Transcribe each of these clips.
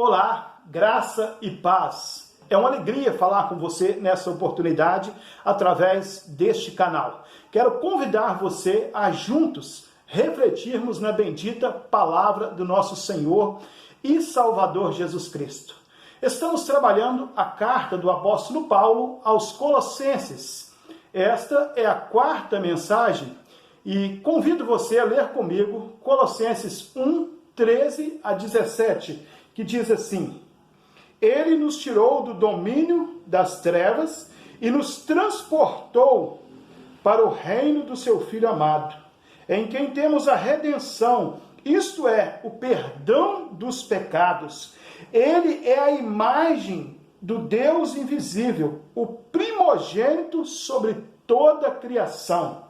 Olá, graça e paz. É uma alegria falar com você nessa oportunidade através deste canal. Quero convidar você a juntos refletirmos na bendita palavra do nosso Senhor e Salvador Jesus Cristo. Estamos trabalhando a carta do apóstolo Paulo aos Colossenses. Esta é a quarta mensagem e convido você a ler comigo Colossenses 1, 13 a 17, que diz assim: Ele nos tirou do domínio das trevas e nos transportou para o reino do seu Filho amado, em quem temos a redenção, isto é, o perdão dos pecados. Ele é a imagem do Deus invisível, o primogênito sobre toda a criação,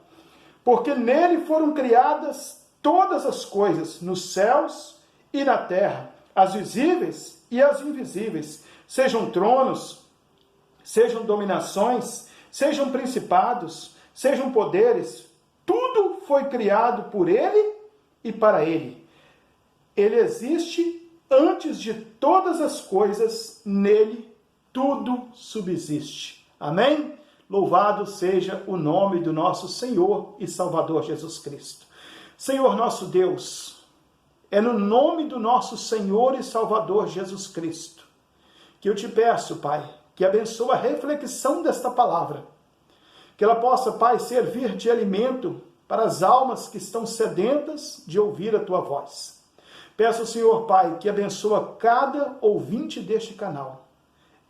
porque nele foram criadas todas as coisas, nos céus e na terra, as visíveis e as invisíveis, sejam tronos, sejam dominações, sejam principados, sejam poderes, tudo foi criado por ele e para ele. Ele existe antes de todas as coisas, nele tudo subsiste. Amém? Louvado seja o nome do nosso Senhor e Salvador Jesus Cristo. Senhor nosso Deus, é no nome do nosso Senhor e Salvador Jesus Cristo que eu te peço, Pai, que abençoe a reflexão desta palavra, que ela possa, Pai, servir de alimento para as almas que estão sedentas de ouvir a Tua voz. Peço ao Senhor, Pai, que abençoe cada ouvinte deste canal,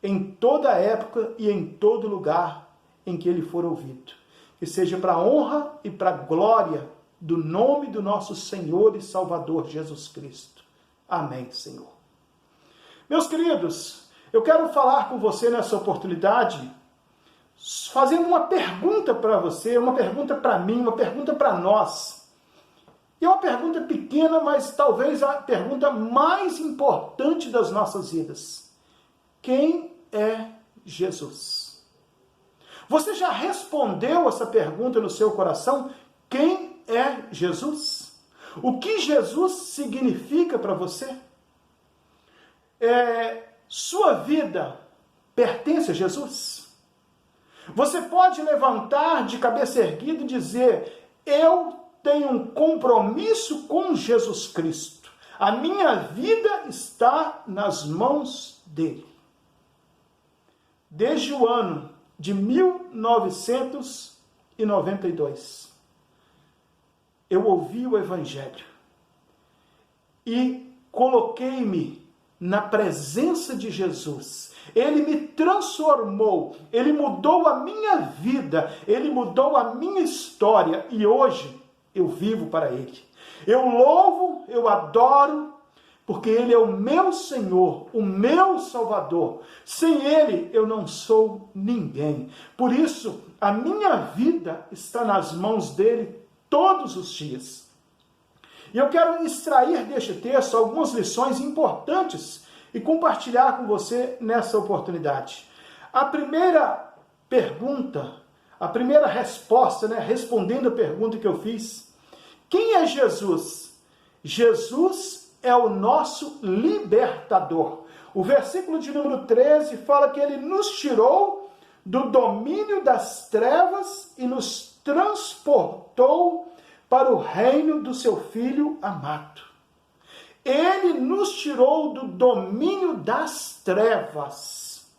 em toda época e em todo lugar em que ele for ouvido. Que seja para a honra e para a glória do nome do nosso Senhor e Salvador Jesus Cristo. Amém, Senhor. Meus queridos, eu quero falar com você nessa oportunidade, fazendo uma pergunta para você, uma pergunta para mim, uma pergunta para nós. E é uma pergunta pequena, mas talvez a pergunta mais importante das nossas vidas. Quem é Jesus? Você já respondeu essa pergunta no seu coração? Quem é Jesus? O que Jesus significa para você? Sua vida pertence a Jesus? Você pode levantar de cabeça erguida e dizer: eu tenho um compromisso com Jesus Cristo. A minha vida está nas mãos dele. Desde o ano de 1992, eu ouvi o Evangelho e coloquei-me na presença de Jesus. Ele me transformou, ele mudou a minha vida, ele mudou a minha história e hoje eu vivo para ele. Eu louvo, eu adoro, porque ele é o meu Senhor, o meu Salvador. Sem ele eu não sou ninguém. Por isso, a minha vida está nas mãos dele todos os dias. E eu quero extrair deste texto algumas lições importantes e compartilhar com você nessa oportunidade. A primeira pergunta, a primeira resposta, respondendo a pergunta que eu fiz: quem é Jesus? Jesus é o nosso libertador. O versículo de número 13 fala que ele nos tirou do domínio das trevas e nos transportou para o reino do seu Filho amado. Ele nos tirou do domínio das trevas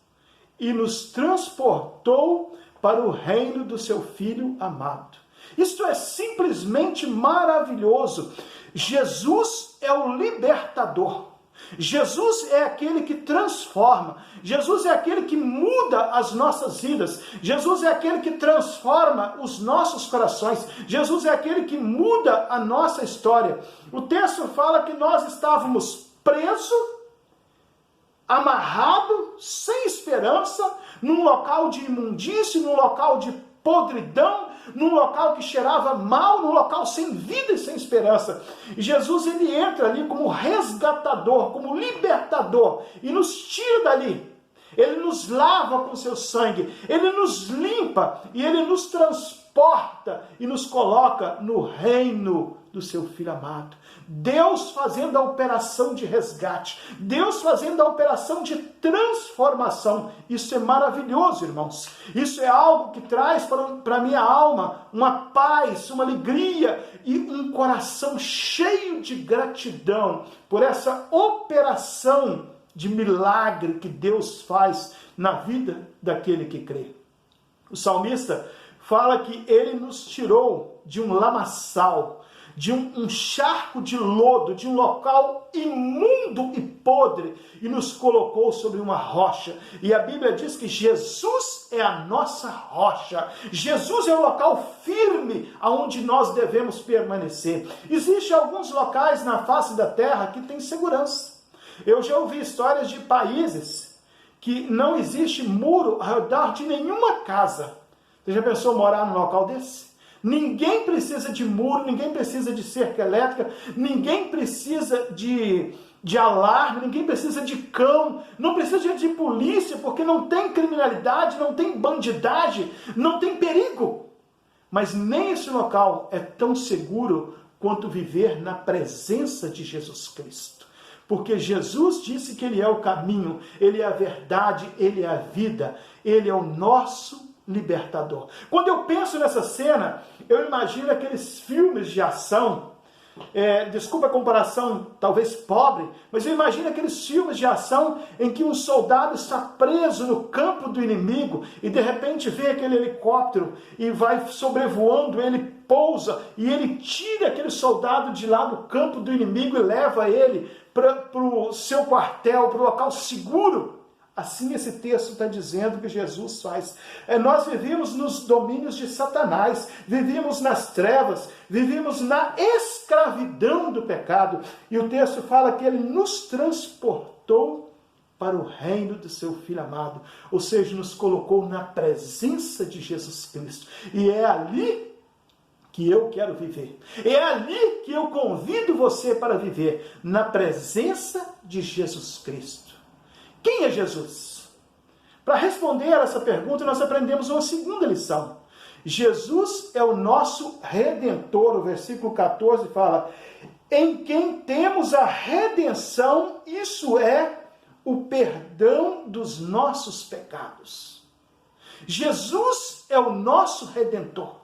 e nos transportou para o reino do seu Filho amado. Isto é simplesmente maravilhoso. Jesus é o libertador. Jesus é aquele que transforma. Jesus é aquele que muda as nossas vidas. Jesus é aquele que transforma os nossos corações. Jesus é aquele que muda a nossa história. O texto fala que nós estávamos presos, amarrados, sem esperança, num local de imundície, num local de podridão, num local que cheirava mal, num local sem vida e sem esperança. E Jesus, ele entra ali como resgatador, como libertador, e nos tira dali. Ele nos lava com seu sangue, ele nos limpa e ele nos transporta transporta e nos coloca no reino do seu Filho amado. Deus fazendo a operação de resgate, Deus fazendo a operação de transformação. Isso é maravilhoso, irmãos. Isso é algo que traz para a minha alma uma paz, uma alegria e um coração cheio de gratidão por essa operação de milagre que Deus faz na vida daquele que crê. O salmista fala que ele nos tirou de um lamaçal, de um charco de lodo, de um local imundo e podre, e nos colocou sobre uma rocha. E a Bíblia diz que Jesus é a nossa rocha. Jesus é o local firme aonde nós devemos permanecer. Existem alguns locais na face da terra que têm segurança. Eu já ouvi histórias de países que não existe muro ao redor de nenhuma casa. Você já pensou morar num local desse? Ninguém precisa de muro, ninguém precisa de cerca elétrica, ninguém precisa de alarme, ninguém precisa de cão, não precisa de polícia, porque não tem criminalidade, não tem bandidagem, não tem perigo. Mas nem esse local é tão seguro quanto viver na presença de Jesus Cristo. Porque Jesus disse que Ele é o caminho, Ele é a verdade, Ele é a vida, Ele é o nosso libertador. Quando eu penso nessa cena, eu imagino aqueles filmes de ação, desculpa a comparação talvez pobre, mas eu imagino aqueles filmes de ação em que um soldado está preso no campo do inimigo e de repente vê aquele helicóptero e vai sobrevoando, ele pousa e ele tira aquele soldado de lá do campo do inimigo e leva ele para o seu quartel, para o local seguro. Assim esse texto está dizendo que Jesus faz. Nós vivemos nos domínios de Satanás, vivemos nas trevas, vivemos na escravidão do pecado. E o texto fala que Ele nos transportou para o reino do seu Filho amado. Ou seja, nos colocou na presença de Jesus Cristo. E é ali que eu quero viver. É ali que eu convido você para viver, na presença de Jesus Cristo. Quem é Jesus? Para responder essa pergunta, nós aprendemos uma segunda lição. Jesus é o nosso Redentor. O versículo 14 fala: em quem temos a redenção, isso é, o perdão dos nossos pecados. Jesus é o nosso Redentor.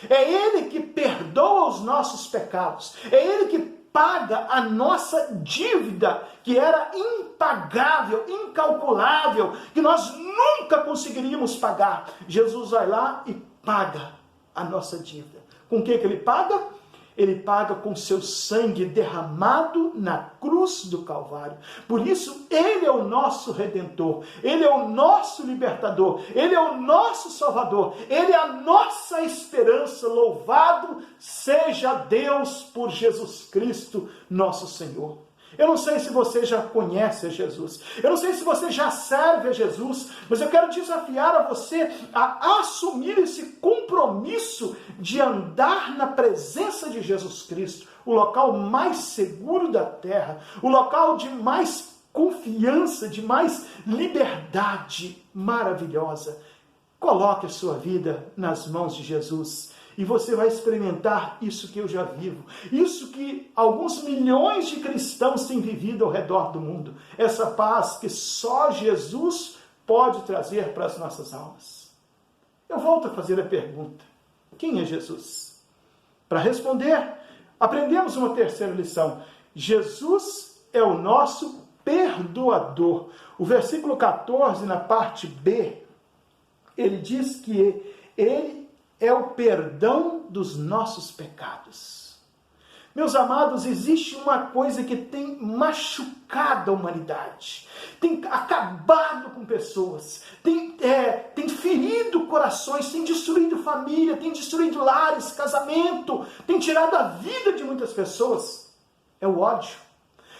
É Ele que perdoa os nossos pecados. É Ele que paga a nossa dívida, que era impagável, incalculável, que nós nunca conseguiríamos pagar. Jesus vai lá e paga a nossa dívida. Com o que Ele paga? Ele paga com seu sangue derramado na cruz do Calvário. Por isso, Ele é o nosso Redentor, Ele é o nosso Libertador, Ele é o nosso Salvador, Ele é a nossa esperança. Louvado seja Deus por Jesus Cristo, nosso Senhor. Eu não sei se você já conhece a Jesus, eu não sei se você já serve a Jesus, mas eu quero desafiar a você a assumir esse compromisso de andar na presença de Jesus Cristo, o local mais seguro da terra, o local de mais confiança, de mais liberdade maravilhosa. Coloque a sua vida nas mãos de Jesus. E você vai experimentar isso que eu já vivo. Isso que alguns milhões de cristãos têm vivido ao redor do mundo. Essa paz que só Jesus pode trazer para as nossas almas. Eu volto a fazer a pergunta: quem é Jesus? Para responder, aprendemos uma terceira lição. Jesus é o nosso perdoador. O versículo 14, na parte B, ele diz que Ele é o perdão dos nossos pecados. Meus amados, existe uma coisa que tem machucado a humanidade, tem acabado com pessoas, tem ferido corações, tem destruído família, tem destruído lares, casamento, tem tirado a vida de muitas pessoas. É o ódio,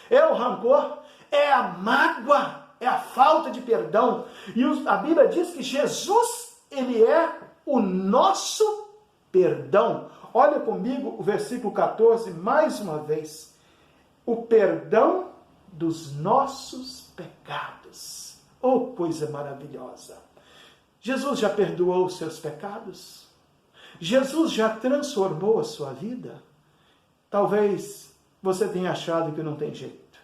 é o rancor, é a mágoa, é a falta de perdão. E a Bíblia diz que Jesus, Ele é o nosso perdão. Olha comigo o versículo 14, mais uma vez. O perdão dos nossos pecados. Oh, coisa maravilhosa! Jesus já perdoou os seus pecados? Jesus já transformou a sua vida? Talvez você tenha achado que não tem jeito.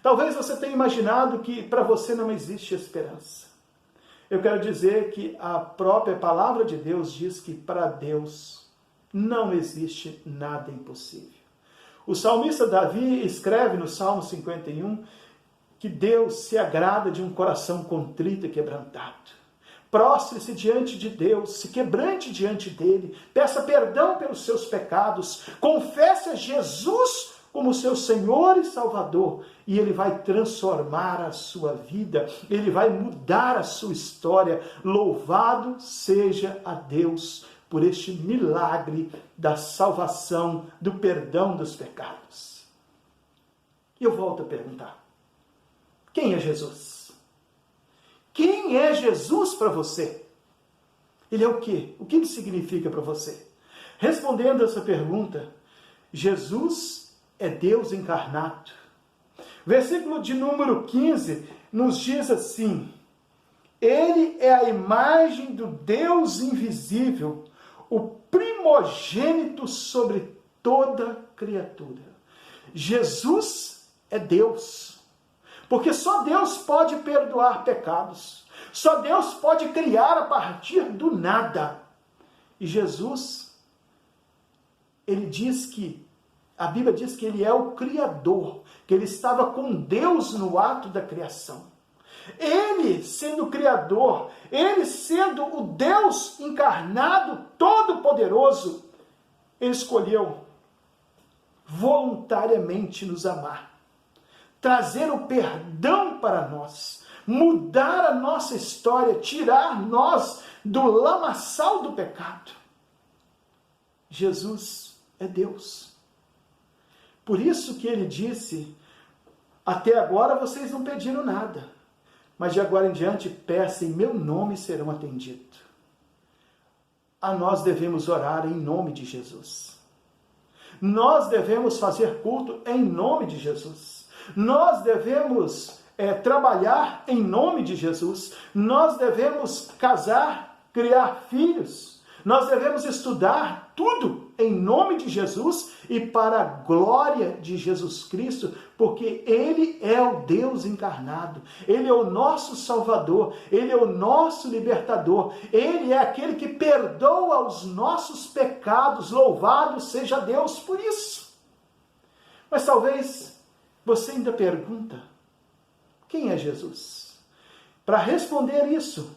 Talvez você tenha imaginado que para você não existe esperança. Eu quero dizer que a própria palavra de Deus diz que para Deus não existe nada impossível. O salmista Davi escreve no Salmo 51 que Deus se agrada de um coração contrito e quebrantado. Prostre-se diante de Deus, se quebrante diante dele, peça perdão pelos seus pecados, confesse a Jesus como seu Senhor e Salvador, e Ele vai transformar a sua vida, Ele vai mudar a sua história. Louvado seja a Deus por este milagre da salvação, do perdão dos pecados. E eu volto a perguntar, quem é Jesus? Quem é Jesus para você? Ele é o quê? O que ele significa para você? Respondendo essa pergunta, Jesus é Deus encarnado. Versículo de número 15 nos diz assim: Ele é a imagem do Deus invisível, o primogênito sobre toda criatura. Jesus é Deus, porque só Deus pode perdoar pecados, só Deus pode criar a partir do nada. E Jesus, ele diz que, a Bíblia diz que ele é o Criador, que ele estava com Deus no ato da criação. Ele sendo o Criador, ele sendo o Deus encarnado, todo-poderoso, ele escolheu voluntariamente nos amar, trazer o perdão para nós, mudar a nossa história, tirar nós do lamaçal do pecado. Jesus é Deus. Por isso que ele disse, até agora vocês não pediram nada, mas de agora em diante peçam em meu nome e serão atendidos. A nós devemos orar em nome de Jesus. Nós devemos fazer culto em nome de Jesus. Nós devemos trabalhar em nome de Jesus. Nós devemos casar, criar filhos. Nós devemos estudar tudo em nome de Jesus e para a glória de Jesus Cristo, porque Ele é o Deus encarnado, Ele é o nosso Salvador, Ele é o nosso libertador, Ele é aquele que perdoa os nossos pecados. Louvado seja Deus por isso. Mas talvez você ainda pergunta, quem é Jesus? Para responder isso,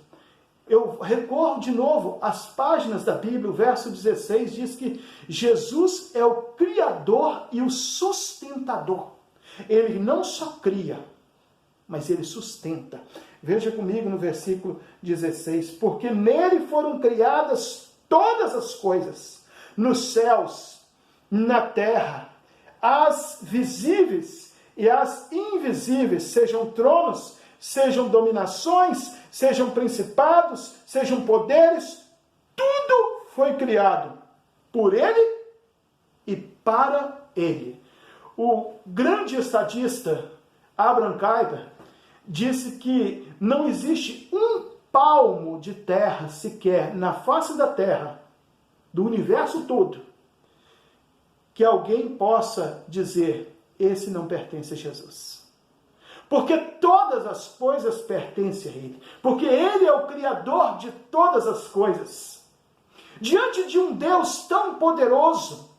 eu recorro de novo às páginas da Bíblia. O verso 16 diz que Jesus é o Criador e o sustentador. Ele não só cria, mas ele sustenta. Veja comigo no versículo 16. Porque nele foram criadas todas as coisas, nos céus, na terra, as visíveis e as invisíveis, sejam tronos, sejam dominações, sejam principados, sejam poderes, tudo foi criado por Ele e para Ele. O grande estadista Abraham Kuyper disse que não existe um palmo de terra sequer na face da terra, do universo todo, que alguém possa dizer, esse não pertence a Jesus. Porque todas as coisas pertencem a Ele. Porque Ele é o Criador de todas as coisas. Diante de um Deus tão poderoso,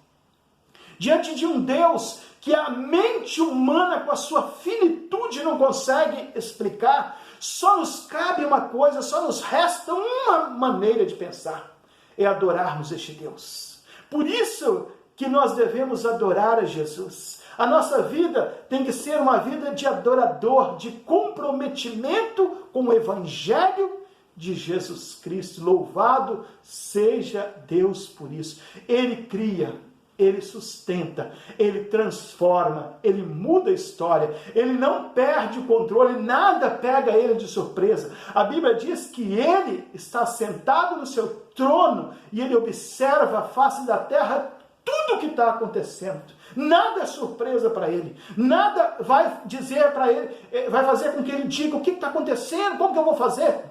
diante de um Deus que a mente humana, com a sua finitude, não consegue explicar, só nos cabe uma coisa, só nos resta uma maneira de pensar, é adorarmos este Deus. Por isso que nós devemos adorar a Jesus. A nossa vida tem que ser uma vida de adorador, de comprometimento com o Evangelho de Jesus Cristo. Louvado seja Deus por isso. Ele cria, Ele sustenta, Ele transforma, Ele muda a história, Ele não perde o controle, nada pega Ele de surpresa. A Bíblia diz que Ele está sentado no seu trono e Ele observa a face da terra tudo o que está acontecendo. Nada é surpresa para Ele. Nada vai dizer para Ele, vai fazer com que Ele diga o que está acontecendo, como que eu vou fazer.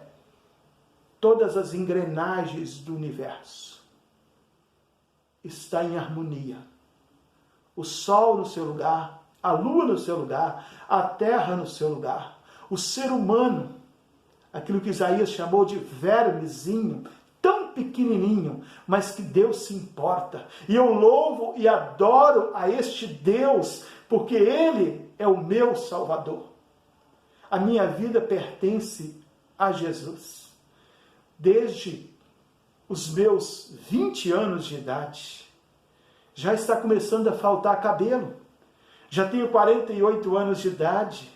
Todas as engrenagens do universo está em harmonia. O sol no seu lugar, a lua no seu lugar, a terra no seu lugar. O ser humano, aquilo que Isaías chamou de vermezinho, tão pequenininho, mas que Deus se importa. E eu louvo e adoro a este Deus, porque Ele é o meu Salvador. A minha vida pertence a Jesus. Desde os meus 20 anos de idade, já está começando a faltar cabelo. Já tenho 48 anos de idade.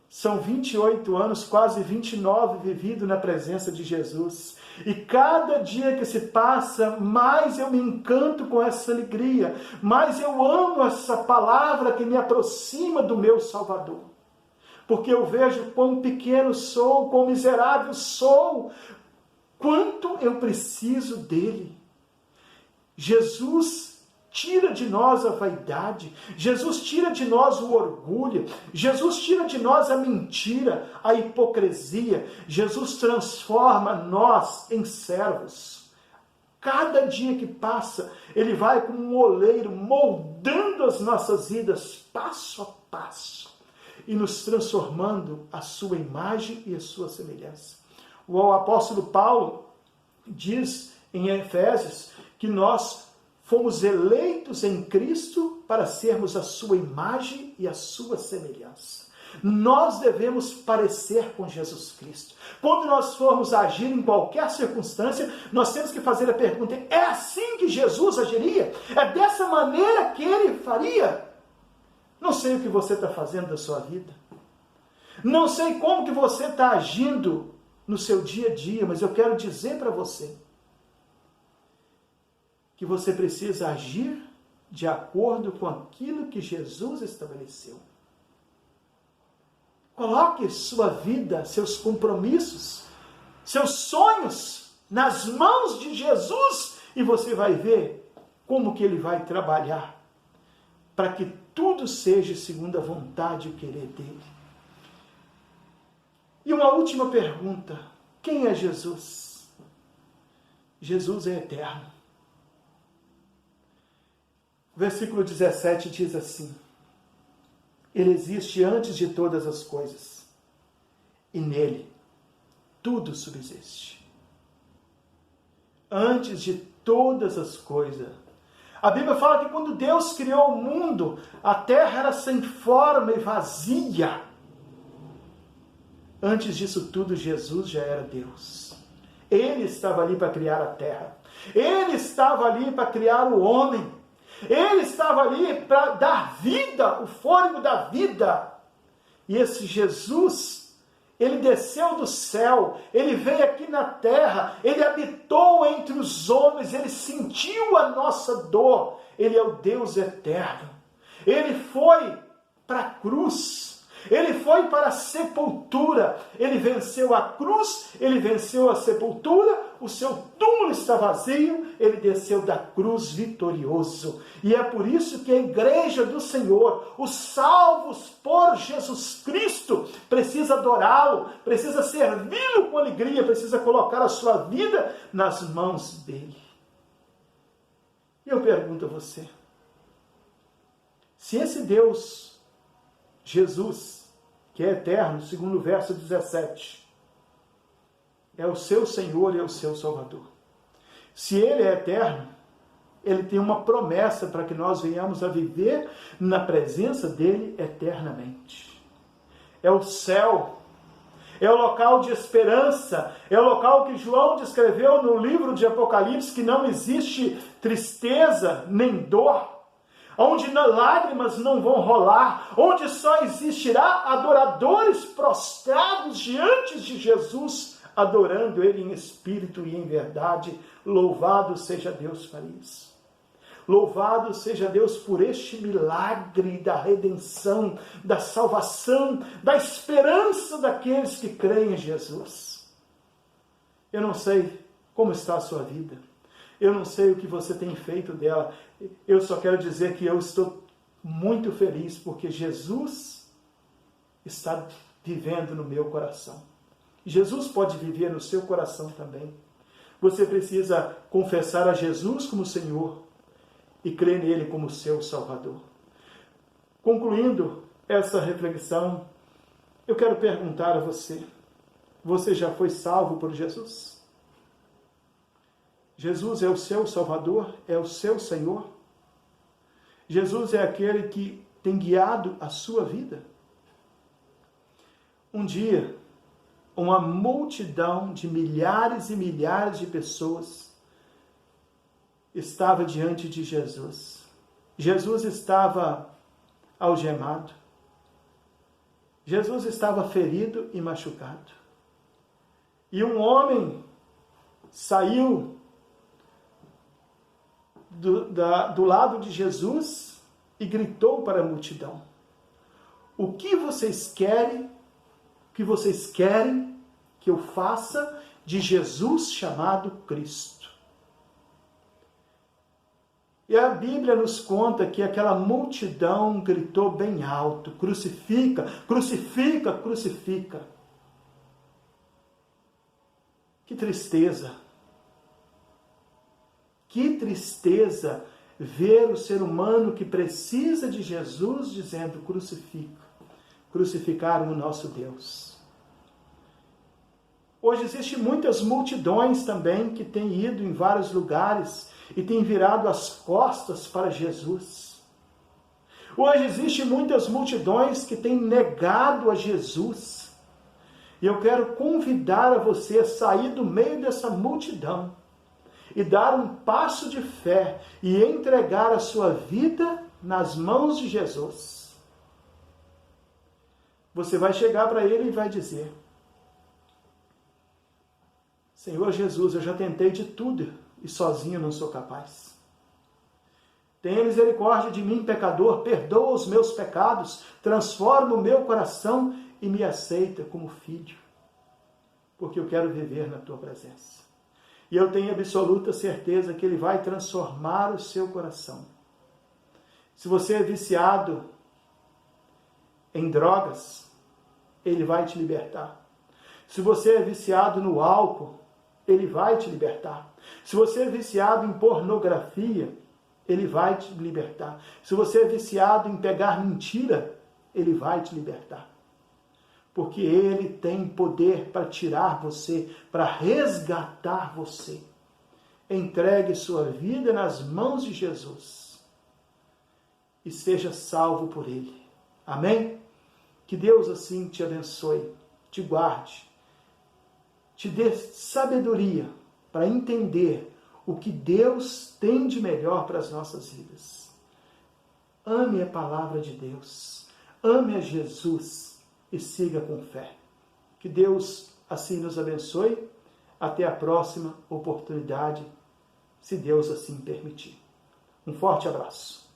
São 28 anos, quase 29, vivido na presença de Jesus. E cada dia que se passa, mais eu me encanto com essa alegria. Mais eu amo essa palavra que me aproxima do meu Salvador. Porque eu vejo quão pequeno sou, quão miserável sou. Quanto eu preciso dele. Jesus tira de nós a vaidade, Jesus tira de nós o orgulho, Jesus tira de nós a mentira, a hipocrisia, Jesus transforma nós em servos. Cada dia que passa, Ele vai como um oleiro moldando as nossas vidas passo a passo e nos transformando à sua imagem e à sua semelhança. O apóstolo Paulo diz em Efésios que nós fomos eleitos em Cristo para sermos a sua imagem e a sua semelhança. Nós devemos parecer com Jesus Cristo. Quando nós formos agir em qualquer circunstância, nós temos que fazer a pergunta: é assim que Jesus agiria? É dessa maneira que Ele faria? Não sei o que você está fazendo da sua vida. Não sei como que você está agindo no seu dia a dia, mas eu quero dizer para você que você precisa agir de acordo com aquilo que Jesus estabeleceu. Coloque sua vida, seus compromissos, seus sonhos nas mãos de Jesus e você vai ver como que Ele vai trabalhar para que tudo seja segundo a vontade e o querer dEle. E uma última pergunta: quem é Jesus? Jesus é eterno. Versículo 17 diz assim: Ele existe antes de todas as coisas, e nele tudo subsiste. Antes de todas as coisas. A Bíblia fala que quando Deus criou o mundo, a terra era sem forma e vazia. Antes disso tudo, Jesus já era Deus. Ele estava ali para criar a terra. Ele estava ali para criar o homem. Ele estava ali para dar vida, o fôlego da vida. E esse Jesus, Ele desceu do céu, Ele veio aqui na terra, Ele habitou entre os homens, Ele sentiu a nossa dor. Ele é o Deus eterno. Ele foi para a cruz. Ele foi para a sepultura, ele venceu a cruz, ele venceu a sepultura, o seu túmulo está vazio, ele desceu da cruz vitorioso. E é por isso que a igreja do Senhor, os salvos por Jesus Cristo, precisa adorá-lo, precisa servi-lo com alegria, precisa colocar a sua vida nas mãos dele. E eu pergunto a você, se esse Deus, Jesus, que é eterno, segundo o verso 17, é o seu Senhor e é o seu Salvador. Se Ele é eterno, Ele tem uma promessa para que nós venhamos a viver na presença dEle eternamente. É o céu, é o local de esperança, é o local que João descreveu no livro de Apocalipse, que não existe tristeza nem dor, onde lágrimas não vão rolar, onde só existirá adoradores prostrados diante de Jesus, adorando Ele em espírito e em verdade. Louvado seja Deus por isso. Louvado seja Deus por este milagre da redenção, da salvação, da esperança daqueles que creem em Jesus. Eu não sei como está a sua vida. Eu não sei o que você tem feito dela. Eu só quero dizer que eu estou muito feliz porque Jesus está vivendo no meu coração. Jesus pode viver no seu coração também. Você precisa confessar a Jesus como Senhor e crer nele como seu Salvador. Concluindo essa reflexão, eu quero perguntar a você: você já foi salvo por Jesus? Jesus é o seu Salvador? É o seu Senhor? Jesus é aquele que tem guiado a sua vida? Um dia, uma multidão de milhares e milhares de pessoas estava diante de Jesus. Jesus estava algemado. Jesus estava ferido e machucado. E um homem saiu do lado de Jesus e gritou para a multidão: o que vocês querem que eu faça de Jesus chamado Cristo? E a Bíblia nos conta que aquela multidão gritou bem alto: crucifica, crucifica, crucifica. Que tristeza! Que tristeza ver o ser humano que precisa de Jesus dizendo: crucifica. Crucificaram o nosso Deus. Hoje existem muitas multidões também que têm ido em vários lugares e têm virado as costas para Jesus. Hoje existem muitas multidões que têm negado a Jesus. E eu quero convidar a você a sair do meio dessa multidão e dar um passo de fé e entregar a sua vida nas mãos de Jesus. Você vai chegar para ele e vai dizer: Senhor Jesus, eu já tentei de tudo e sozinho não sou capaz. Tenha misericórdia de mim, pecador, perdoa os meus pecados, transforma o meu coração e me aceita como filho, porque eu quero viver na tua presença. E eu tenho absoluta certeza que ele vai transformar o seu coração. Se você é viciado em drogas, ele vai te libertar. Se você é viciado no álcool, ele vai te libertar. Se você é viciado em pornografia, ele vai te libertar. Se você é viciado em pegar mentira, ele vai te libertar. Porque ele tem poder para tirar você, para resgatar você. Entregue sua vida nas mãos de Jesus e seja salvo por ele. Amém? Que Deus assim te abençoe, te guarde, te dê sabedoria para entender o que Deus tem de melhor para as nossas vidas. Ame a palavra de Deus, ame a Jesus e siga com fé. Que Deus assim nos abençoe. Até a próxima oportunidade, se Deus assim permitir. Um forte abraço.